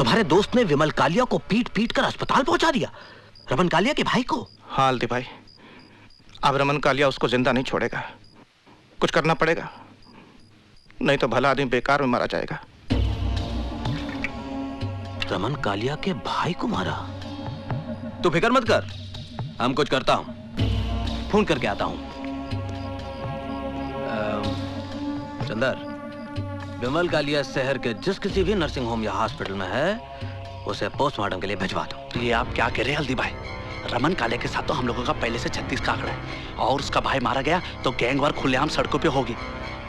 तुम्हारे दोस्त ने विमल कालिया को पीट पीट कर अस्पताल पहुंचा दिया, रमन कालिया के भाई को। हाँ हल्दी भाई, अब रमन कालिया उसको जिंदा नहीं छोड़ेगा, कुछ करना पड़ेगा, नहीं तो भला आदमी बेकार में मारा जाएगा। रमन कालिया के भाई को मारा? तू फिक्र मत कर, हम कुछ करता हूं, फोन करके आता हूं। चंदर, विमल कालिया शहर के जिस किसी भी नर्सिंग होम या हॉस्पिटल में है, उसे पोस्टमार्टम के लिए भिजवा दो। ये आप क्या कह रहे हैं हल्दी भाई? रमन कालिया के साथ तो हम लोगों का पहले से 36 का आंकड़ा है, और उसका भाई मारा गया तो गैंगवार खुलेआम सड़कों पे होगी,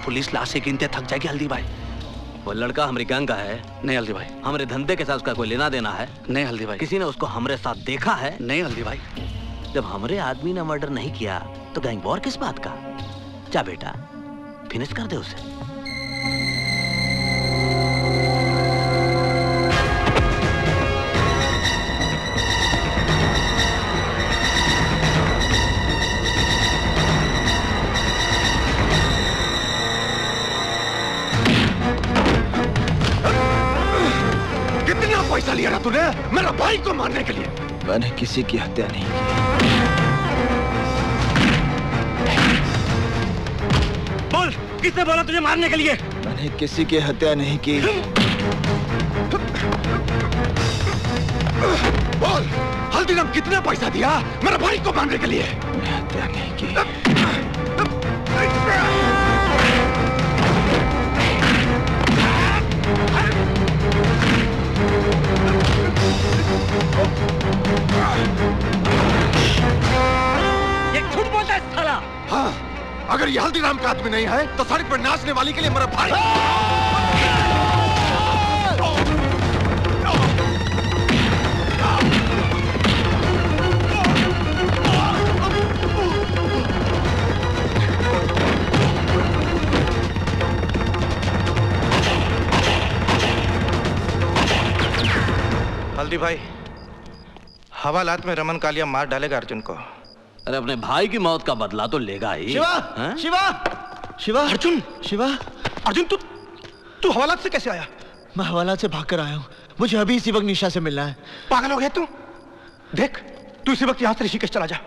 पुलिस लाशें गिनते थक जाएगी हल्दी भाई। वो लड़का हमारी गैंग का है? नहीं हल्दी भाई। हमारे धंधे के साथ उसका कोई लेना देना है? नहीं हल्दी भाई। किसी ने उसको हमारे साथ देखा है? नहीं हल्दी भाई। जब हमारे आदमी ने मर्डर नहीं किया तो गैंग वॉर किस बात का? जा बेटा, फिनिश कर दे उसे। पैसा लिया ना तूने मेरा भाई को मारने के लिए? मैंने किसी की हत्या नहीं की। बोल, किसने बोला तुझे मारने के लिए? मैंने किसी की हत्या नहीं की। बोल, हल्दीराम कितना पैसा दिया मेरा भाई को मारने के लिए? मैंने हत्या नहीं की। ये झूठ बोलता है साला। हाँ, अगर ये हल्दीराम का आदमी नहीं है तो सड़क पर नाचने वाली के लिए मेरा भाई। हल्दी भाई, हवालात में रमन कालिया मार डालेगा अर्जुन को। अरे अपने भाई की मौत का बदला तो लेगा ही। शिवा, शिवा, शिवा, अर्जुन, शिवा, अर्जुन तू हवालात से कैसे आया? मैं हवालात से भाग कर आया हूँ, मुझे अभी इसी वक्त निशा से मिलना है। पागल हो गया तू? देख, तू इसी वक्त यहाँ से ऋषिकेश चला जा,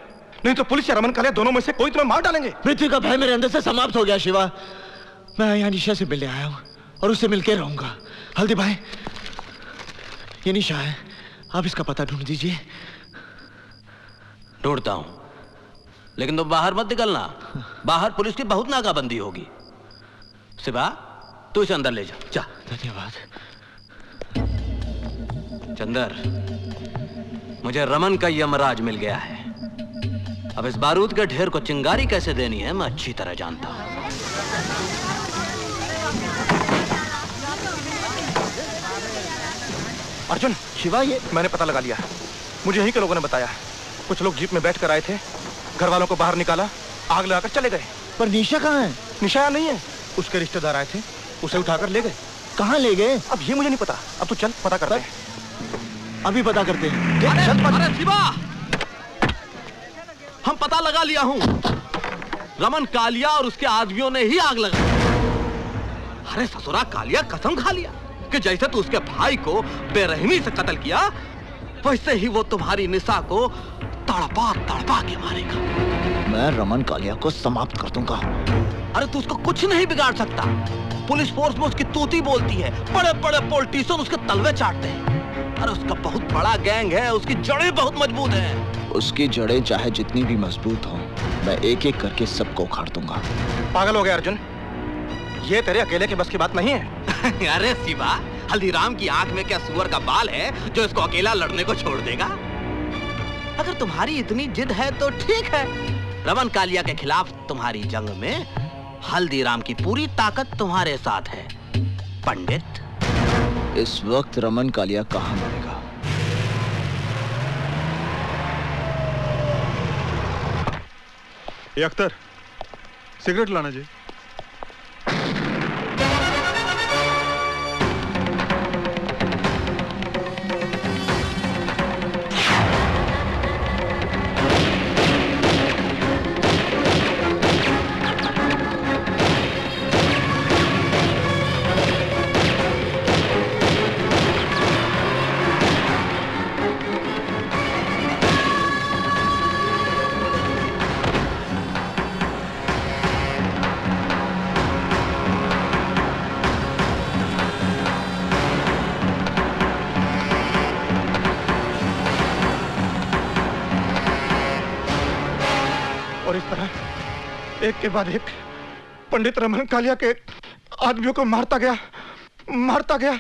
नहीं तो पुलिस या रमन कालिया दोनों में से कोई तुम्हें मार डालेंगे। मृत्यु का भय मेरे अंदर से समाप्त हो गया शिवा। मैं यहाँ निशा से मिलने आया हूँ और उससे मिलकर रहूंगा। हल्दी भाई, ये निशा है, आप इसका पता ढूंढ दीजिए। ढूंढता हूं, लेकिन तुम बाहर मत निकलना, बाहर पुलिस की बहुत नाकाबंदी होगी। शिवा, तू इसे अंदर ले जा। धन्यवाद। चंदर, मुझे रमन का यमराज मिल गया है। अब इस बारूद के ढेर को चिंगारी कैसे देनी है मैं अच्छी तरह जानता हूं। अर्जुन, शिवा, ये मैंने पता लगा लिया, मुझे यहीं के लोगों ने बताया। कुछ लोग जीप में बैठ कर आए थे, घर वालों को बाहर निकाला, आग लगाकर चले गए। पर निशा कहाँ है? निशा यहाँ नहीं है, उसके रिश्तेदार आए थे, उसे उठाकर ले गए। कहाँ ले गए? अब ये मुझे नहीं पता, अब तू चल पता करते हैं। अभी पता करते हैं। अरे शिवा, हम पता लगा लिया हूं, रमन कालिया और उसके आदमियों ने ही आग लगाई। अरे ससुरा कालिया कसम खा लिया कि जैसे तू उसके भाई को बेरहमी से कत्ल किया, वैसे ही वो तुम्हारी निशा को तड़पा तड़पा के मारेगा। मैं रमन कालिया को समाप्त कर दूंगा। अरे तू उसको कुछ नहीं बिगाड़ सकता, पुलिस फोर्स में उसकी तूती बोलती है, बड़े बड़े पॉलिटिशियन उसके तलवे चाटते हैं। अरे उसका बहुत बड़ा गैंग है, उसकी जड़ें बहुत मजबूत हैं। उसकी जड़ें चाहे जितनी भी मजबूत हों, मैं एक एक करके सबको उखाड़ दूंगा। पागल हो गया अर्जुन, ये तेरे अकेले के बस की बात नहीं है। अरे शिवा, हल्दीराम की आंख में क्या सुअर का बाल है जो इसको अकेला लड़ने को छोड़ देगा? अगर तुम्हारी इतनी जिद है तो ठीक है, रमन कालिया के खिलाफ तुम्हारी जंग में हल्दीराम की पूरी ताकत तुम्हारे साथ है। पंडित, इस वक्त रमन कालिया कहाँ मरेगा? ये अख्तर, सिगरेट लाना जी। एक के बाद एक पंडित रमन कालिया के आदमियों को मारता गया।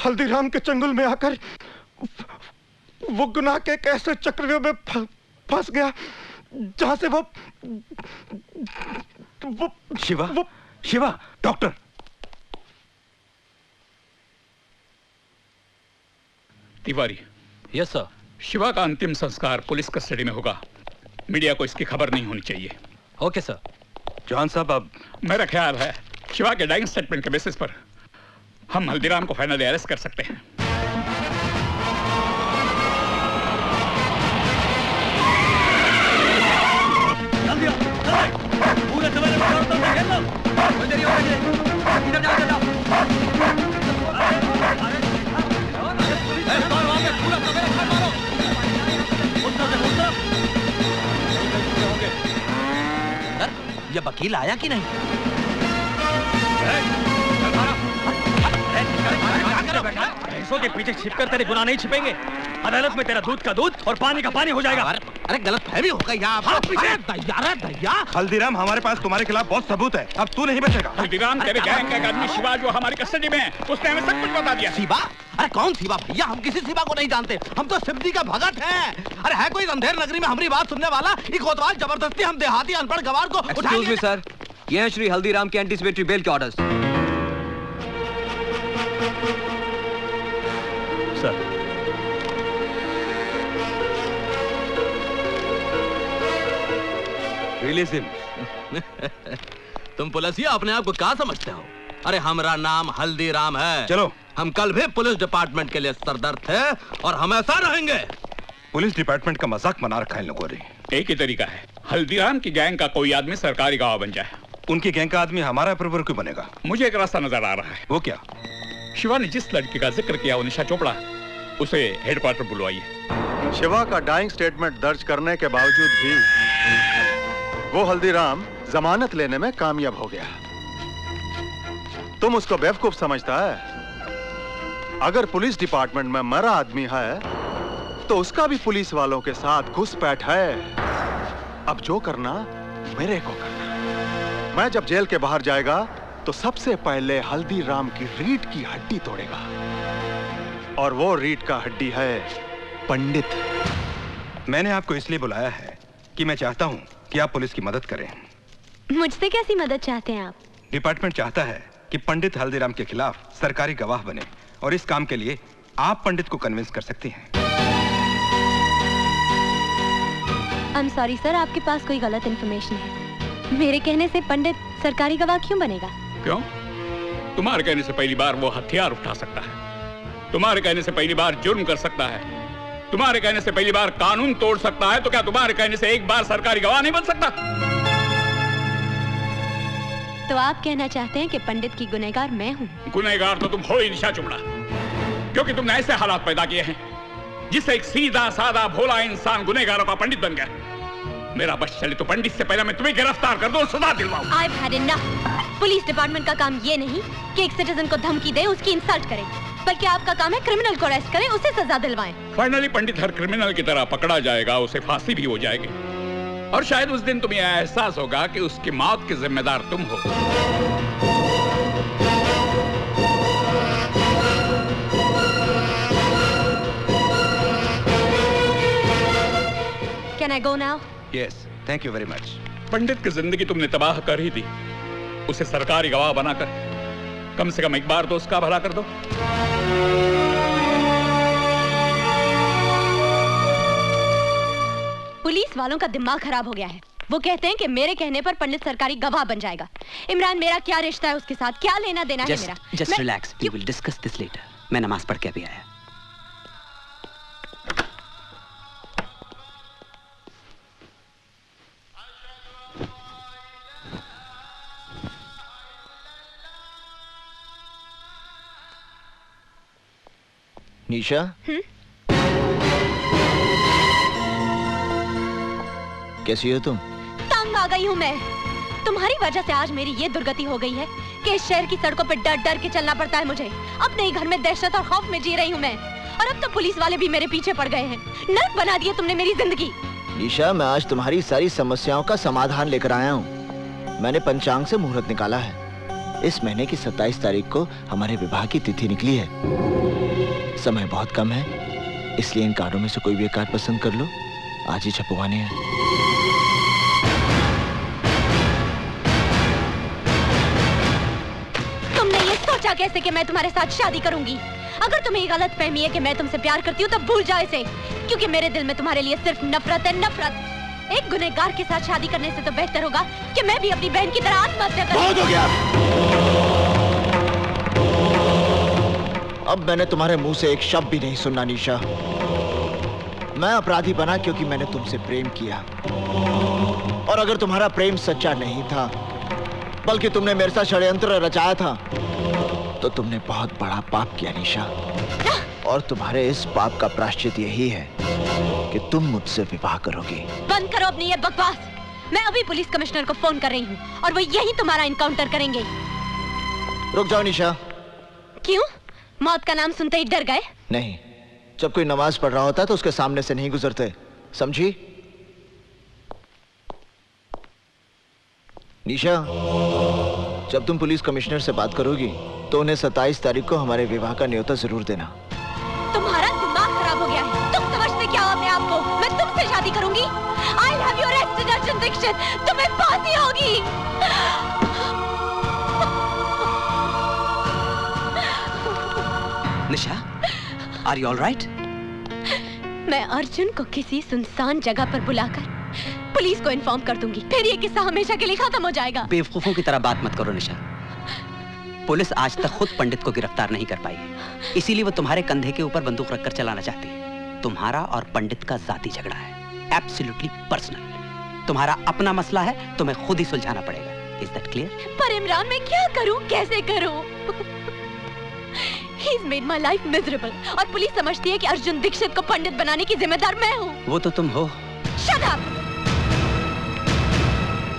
हल्दीराम के चंगुल में आकर वो गुनाह के एक ऐसे चक्रव्यूह में फंस गया जहां से वो Shiva, doctor. Tiwari. Yes sir. Shiva का अंतिम संस्कार पुलिस कस्टडी में होगा। मीडिया को इसकी खबर नहीं होनी चाहिए। Okay sir. जॉन साहब, अब मेरा ख्याल है शिवा के डाइंग स्टेटमेंट के बेसिस पर हम हल्दीराम को फाइनली अरेस्ट कर सकते हैं। पूरे सवेरे ये वकील आया कि नहीं? भैंसों के पीछे छिपकर तेरे गुनाह नहीं छिपेंगे। अदालत में तेरा दूध का दूध और पानी का पानी हो जाएगा। अरे गलत फहमी हो गई दैया। हल्दीराम, हमारे पास तुम्हारे खिलाफ बहुत सबूत है, अब तू नहीं बचेगा। हल्दीराम तेरे गैंग का एक आदमी शिवा जो हमारी कस्टडी में है, उसने हमें सब कुछ बता दिया। शिवा? अरे कौन शिवा भैया? हम किसी शिवा को नहीं जानते। हम तो सिद्धि का भगत हैं। अरे है कोई अंधेर नगरी में हमारी बात सुनने वाला? ये कोतवाल जबरदस्ती हम देहाती अनपढ़ गवार को उठा ले। सर, ये है श्री हल्दीराम के एंटीसिपेटरी बेल के ऑर्डर्स। Sir, release him. तुम पुलिसिया अपने आप को क्या समझते हो? अरे हमारा नाम हल्दीराम है। चलो। हम कल भी पुलिस डिपार्टमेंट के लिए सरदर्द थे और हमेशा रहेंगे। पुलिस डिपार्टमेंट का मजाक बना रखा है इन लोगों ने। एक ही तरीका है, हल्दीराम की गैंग का कोई आदमी सरकारी गवाह बन जाए। उनकी गैंग का आदमी हमारा अप्रूवर क्यों बनेगा? मुझे एक रास्ता नजर आ रहा है। वो क्या? शिवा ने जिस लड़की का जिक्र किया वो निशा चोपड़ा, उसे हेडक्वार्टर बुलवाइए। शिवा का डाइंग स्टेटमेंट दर्ज करने के बावजूद भी वो हल्दीराम जमानत लेने में कामयाब हो गया। तुम उसको बेवकूफ समझता है? अगर पुलिस डिपार्टमेंट में मरा आदमी है तो उसका भी पुलिस वालों के साथ घुसपैठ है। अब जो करना मेरे को करना। मैं जब जेल के बाहर जाएगा तो सबसे पहले हल्दीराम की रीढ़ की हड्डी तोड़ेगा, और वो रीढ़ का हड्डी है पंडित। मैंने आपको इसलिए बुलाया है कि मैं चाहता हूं कि आप पुलिस की मदद करें। मुझसे कैसी मदद चाहते हैं आप? डिपार्टमेंट चाहता है कि पंडित हल्दीराम के खिलाफ सरकारी गवाह बने, और इस काम के लिए आप पंडित को कन्विंस कर सकती हैं। I'm sorry सर, आपके पास कोई गलत इन्फॉर्मेशन है। मेरे कहने से पंडित सरकारी गवाह क्यों बनेगा? क्यों? तुम्हारे कहने से पहली बार वो हथियार उठा सकता है, तुम्हारे कहने से पहली बार जुर्म कर सकता है, तुम्हारे कहने से पहली बार कानून तोड़ सकता है, तो क्या तुम्हारे कहने से एक बार सरकारी गवाह नहीं बन सकता? तो आप कहना चाहते हैं कि पंडित की गुनहगार मैं हूँ? गुनहगार तो तुम हो ही निशा चुमड़ा, क्योंकि तुमने ऐसे हालात पैदा किए हैं जिससे एक सीधा साधा भोला इंसान गुनहगारों का पंडित बन गया। मेरा बस चले तो पंडित से पहले मैं तुम्हें गिरफ्तार कर दूं और सजा दिलवाऊं। I've had enough। Police department का काम ये नहीं कि एक सिटीजन को धमकी दे, उसकी इंसल्ट करे, बल्कि आपका काम है क्रिमिनल को अरेस्ट करें, उसे सजा दिलवाएं। फाइनली पंडित हर क्रिमिनल की तरह पकड़ा जाएगा, उसे फांसी भी हो जाएगी, और शायद उस दिन तुम्हें एहसास होगा कि उसकी मौत के जिम्मेदार तुम हो। Can I go now? Yes, thank you very much. पंडित की जिंदगी तुमने तबाह कर ही दी, उसे सरकारी गवाह बनाकर कम से कम एक बार तो उसका भला कर दो। पुलिस वालों का दिमाग खराब हो गया है। वो कहते हैं कि मेरे कहने पर पंडित सरकारी गवाह बन जाएगा। इमरान, मेरा क्या रिश्ता है उसके साथ? क्या लेना देना है मेरा? Just relax, we will discuss this later. मैं नमाज पढ़ के अभी आया। निशा, कैसी हो तुम? तंग आ गई हूँ मैं। तुम्हारी वजह से आज मेरी ये दुर्गति हो गई है कि इस शहर की सड़कों पे डर डर के चलना पड़ता है मुझे। अपने ही घर में दहशत और खौफ में जी रही हूँ मैं, और अब तो पुलिस वाले भी मेरे पीछे पड़ गए हैं। नर्क बना दिए तुमने मेरी जिंदगी। निशा, मैं आज तुम्हारी सारी समस्याओं का समाधान लेकर आया हूँ। मैंने पंचांग से मुहूर्त निकाला है। इस महीने की 27 तारीख को हमारे विवाह की तिथि निकली है। समय बहुत कम है, इसलिए इन कार्डों में से कोई भी एक कार्ड पसंद कर लो। आज ही छपवाने हैं। तुमने ये सोचा कैसे कि मैं तुम्हारे साथ शादी करूंगी? अगर तुम्हें गलत फहमी है कि मैं तुमसे प्यार करती हूँ, तब भूल जाओ इसे, क्योंकि मेरे दिल में तुम्हारे लिए सिर्फ नफरत है, नफरत। एक गुनहगार के साथ शादी करने से तो बेहतर होगा कि मैं भी अपनी बहन की तरह आत्महत्या करूं। बहुत हो गया। अब मैंने तुम्हारे मुंह से एक शब्द भी नहीं सुनना निशा। मैं अपराधी बना क्योंकि मैंने तुमसे प्रेम किया, और अगर तुम्हारा प्रेम सच्चा नहीं था, बल्कि तुमने मेरे साथ षड्यंत्र रचाया था, तो तुमने बहुत बड़ा पाप किया निशा। और तुम्हारे इस पाप का प्रायश्चित यही है कि तुम मुझसे विवाह करोगी। बंद करो अपनी ये बकवास। मैं अभी पुलिस कमिश्नर को फोन कर रही हूँ और वो यही तुम्हारा इनकाउंटर करेंगे। रुक जाओ निशा। क्यों? मौत का नाम सुनते ही डर गए? नहीं, जब कोई नमाज पढ़ रहा होता है तो उसके सामने से नहीं गुजरते, समझी? निशा, जब तुम पुलिस कमिश्नर से बात करोगी तो उन्हें 27 तारीख को हमारे विवाह का न्योता जरूर देना। तुम्हारा दिमाग खराब हो गया है। तुम समझते क्या हो अपने आप को? मैं तुमसे शादी करूंगी। I'll have you arrested, Arjun Dixit. तुम्हें फांसी होगी। निशा, are you all right? मैं अर्जुन को किसी सुनसान जगह पर बुलाकर पुलिस को इन्फॉर्म कर दूंगी। फिर ये किस्सा हमेशा के लिए खत्म हो जाएगा। बेवकूफों की तरह बात मत करो निशा। पुलिस आज तक खुद पंडित को गिरफ्तार नहीं कर पाई, इसीलिए वो तुम्हारे कंधे के ऊपर बंदूक रखकर चलाना चाहती है। तुम्हारा और पंडित का जाती झगड़ा है, एब्सोल्युटली पर्सनल। तुम्हारा अपना मसला है, तुम्हें खुद ही सुलझाना पड़ेगा। Is that clear? पर इमरान, मैं क्या करूं, कैसे करूं? He's made my life miserable, और पुलिस समझती है कि अर्जुन दीक्षित को पंडित बनाने की जिम्मेदार मैं हूँ। वो तो तुम हो। Shut up!